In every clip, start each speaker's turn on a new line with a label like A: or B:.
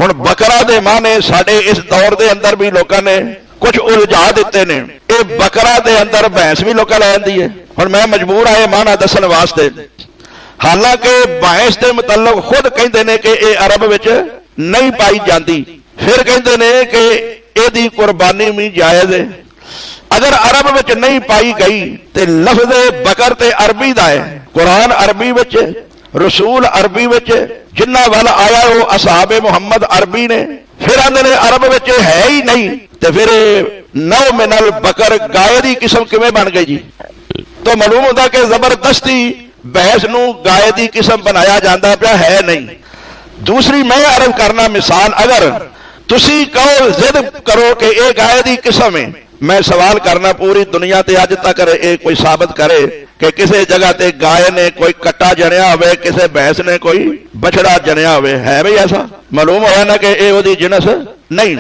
A: हुण बकरा दे माने साडे इस दौर के अंदर भी लोगों ने कुछ उलझा दिते ने। ये बकरा दे अंदर भैंस भी लोग लै आंदी है। हुण मैं मजबूर आए माना दसन वास्ते, हालांकि भैंस के मुतल्लक खुद कहते हैं कि यह अरब विच नहीं पाई जाती, फिर कहते हैं कि यदी कुर्बानी भी जायज़ है। अगर अरब विच नहीं पाई गई तो लफ्ज़ बकर ते अरबी का है, कुरान अरबी विच, रसूल अरबी विच, जिन्ना वाल आया वो असहाबे मुहम्मद अरबी ने, फिर आंदे ने अरब विच है ही नहीं, तो फिर नौ मिनल बकर गाय की किस्म किवें बन गई जी। तो मालूम होता कि जबरदस्ती भैंस नूं गाय की किस्म बनाया जाता पाया है नहीं। दूसरी मैं अर्ज करना मिसाल, अगर तुसी कहो जिद करो कि यह गाय की किस्म है, मैं सवाल करना पूरी दुनिया ते अज तक ये कोई साबित करे कि किसी जगह ते गाय ने कोई कट्टा जनिया हो, किसी भैंस ने कोई बछड़ा जनिया हो, है भाई ऐसा? मालूम होया ना कि यह वही जिनस नहीं।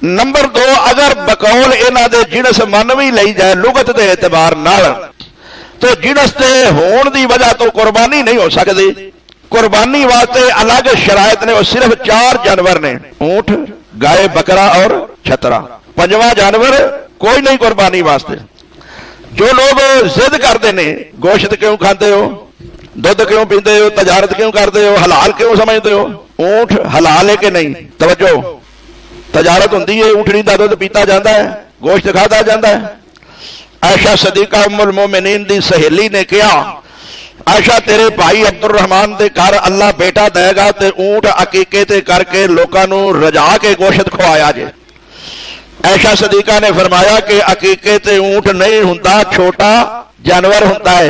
A: नंबर 2, अगर बकौल इन्हां दे जिनस मन भी ली जाए लुगत के एतबार नाल, तो जिनस के होने की वजह तो कुर्बानी नहीं हो सकती। कुर्बानी वास्ते अलग शरायत ने, वो सिर्फ 4 जानवर ने, ऊंट, गाय, बकरा और छतरा। 5वां जानवर कोई नहीं कुर्बानी वास्ते। जो लोग जिद करते हैं गोश्त क्यों खाते हो, दुध क्यों पीते हो, तजारत क्यों करते हो, हलाल क्यों समझते हो, ऊंट हलाल है कि नहीं? तवज्जो, तजारत होती है, ऊँटनी का दुध पीता जाता है, गोश्त खाता जाता है। आयशा सदीका उम्मुल मोमिनीन दी सहेली ने कहा, आयशा तेरे भाई अब्दुल रहमान के घर अल्लाह बेटा देगा तो ऊंट अकीके ते करके लोगों को रजा के गोश्त खवाया जे। आयशा सदीका ने फरमाया कि अकीके ते ऊंट नहीं होता, छोटा जानवर होता है।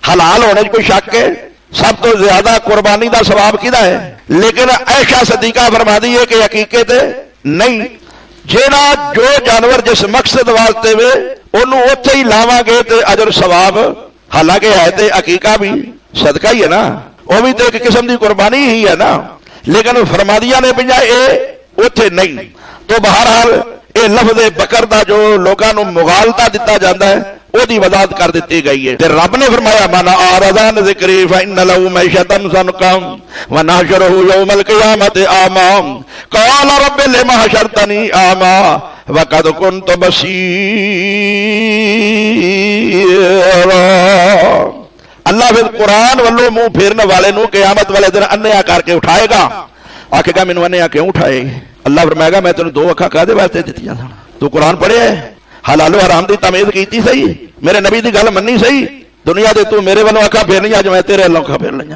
A: हलाल होने कोई शक है? सब तो ज्यादा कुर्बानी का सवाब किदा है? लेकिन आयशा सदीका फरमाती है कि अकीके ते नहीं। जेड़ा जो जानवर जिस मकसद वास्ते वे उन्होंने उत्थे ही लावांगे तो अजर सवाब, हालांकि है तो अकीका भी सदका ही है ना, वह भी तो एक किस्म की कुर्बानी ही है ना, लेकिन फरमादिया ने पिया ये उत्थे नहीं। तो बहरहाल ये लफ्ज़ बकर का जो लोगों को मुगालता दिता जाता है उसकी वजाहत कर दी गई है। तो रब ने फरमाया माना आरज़ान ज़िक्री फ़इन्न लहू मईशतन ज़न्क़म व नहशुरुहु यौमल क़ियामति आमा क़ाल रब्बि लिमा हशरतनी आमा व क़द कुन्तु बसीरा। अल्लाह फिर कुरान वालों मुंह फेरने वाले नूं क़यामत वाले दिन अन्या करके उठाएगा, आखेगा मैनूं अन्या क्यों उठाए? अल्लाह फरमाएगा मैं तेनों 2 अखां काहदे वास्ते दित्तियां सन? तू कुरान पढ़िया है, हलालो हराम की तमीज़ की सही, मेरे नबी की गल मन्नी सही, दुनिया दे तू मेरे वालों अखां फेरनी, अज मैं तेरे वालों अखां फेर लईआं।